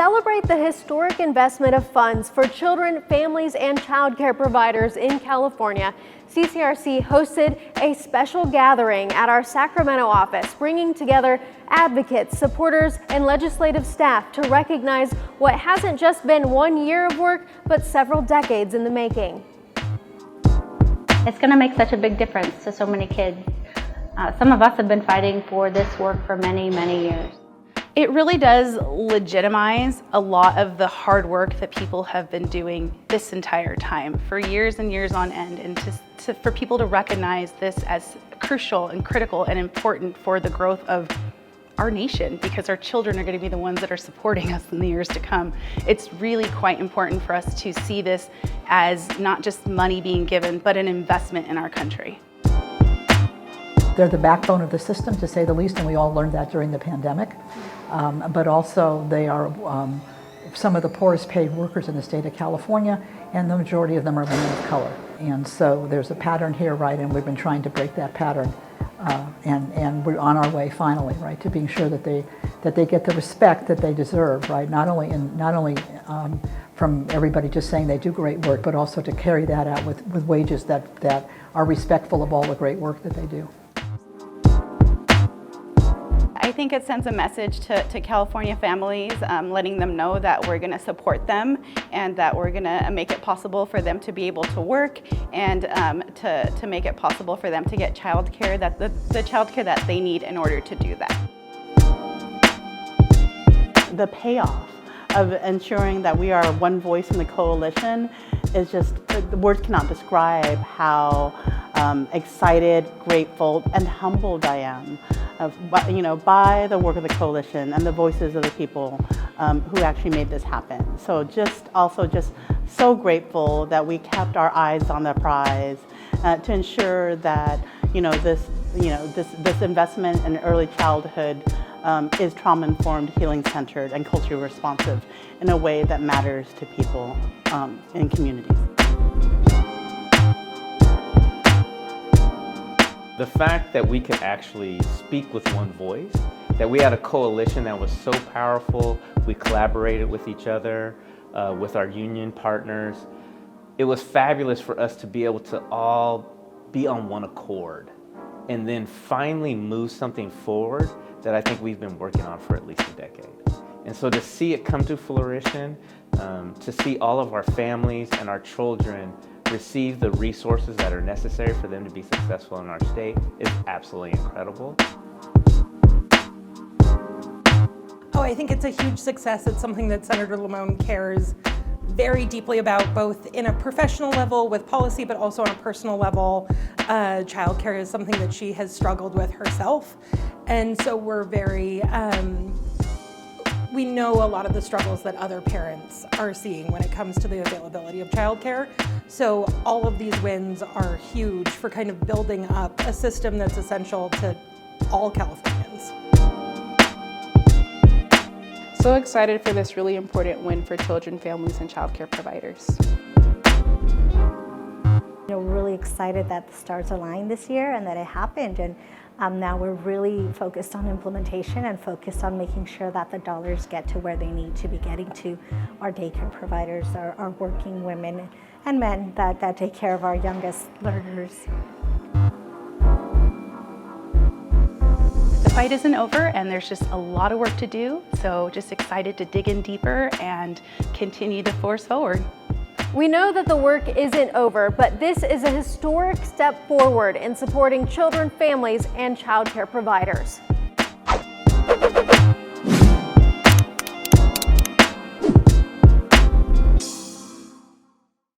celebrate the historic investment of funds for children, families, and childcare providers in California, CCRC hosted a special gathering at our Sacramento office, bringing together advocates, supporters, and legislative staff to recognize what hasn't just been 1 year of work, but several decades in the making. It's going to make such a big difference to so many kids. Some of us have been fighting for this work for many, many years. It really does legitimize a lot of the hard work that people have been doing this entire time for years and years on end, and for people to recognize this as crucial and critical and important for the growth of our nation, because our children are going to be the ones that are supporting us in the years to come. It's really quite important for us to see this as not just money being given, but an investment in our country. They're the backbone of the system, to say the least, and we all learned that during the pandemic. But also they are some of the poorest paid workers in the state of California, and the majority of them are women of color. And so there's a pattern here, right, and we've been trying to break that pattern. And we're on our way finally, right, to being sure that they get the respect that they deserve, right, not only from everybody just saying they do great work, but also to carry that out with wages that are respectful of all the great work that they do. I think it sends a message to California families, letting them know that we're going to support them and that we're going to make it possible for them to be able to work, and to make it possible for them to get childcare, the childcare that they need in order to do that. The payoff of ensuring that we are one voice in the coalition is just, the words cannot describe how excited, grateful, and humbled I am by the work of the coalition and the voices of the people who actually made this happen. So just so grateful that we kept our eyes on the prize to ensure that this investment in early childhood is trauma-informed, healing-centered, and culturally responsive in a way that matters to people in communities. The fact that we could actually speak with one voice, that we had a coalition that was so powerful, we collaborated with each other, with our union partners. It was fabulous for us to be able to all be on one accord and then finally move something forward that I think we've been working on for at least a decade. And so to see it come to fruition, to see all of our families and our children receive the resources that are necessary for them to be successful in our state is absolutely incredible. Oh, I think it's a huge success. It's something that Senator Limon cares very deeply about, both in a professional level with policy, but also on a personal level. Childcare is something that she has struggled with herself. And so we're we know a lot of the struggles that other parents are seeing when it comes to the availability of childcare. So all of these wins are huge for kind of building up a system that's essential to all Californians. So excited for this really important win for children, families, and childcare providers. We're really excited that the stars aligned this year and that it happened. And now we're really focused on implementation and focused on making sure that the dollars get to where they need to be getting to our daycare providers, our working women and men that take care of our youngest learners. The fight isn't over, and there's just a lot of work to do, so just excited to dig in deeper and continue to force forward. We know that the work isn't over, but this is a historic step forward in supporting children, families, and childcare providers.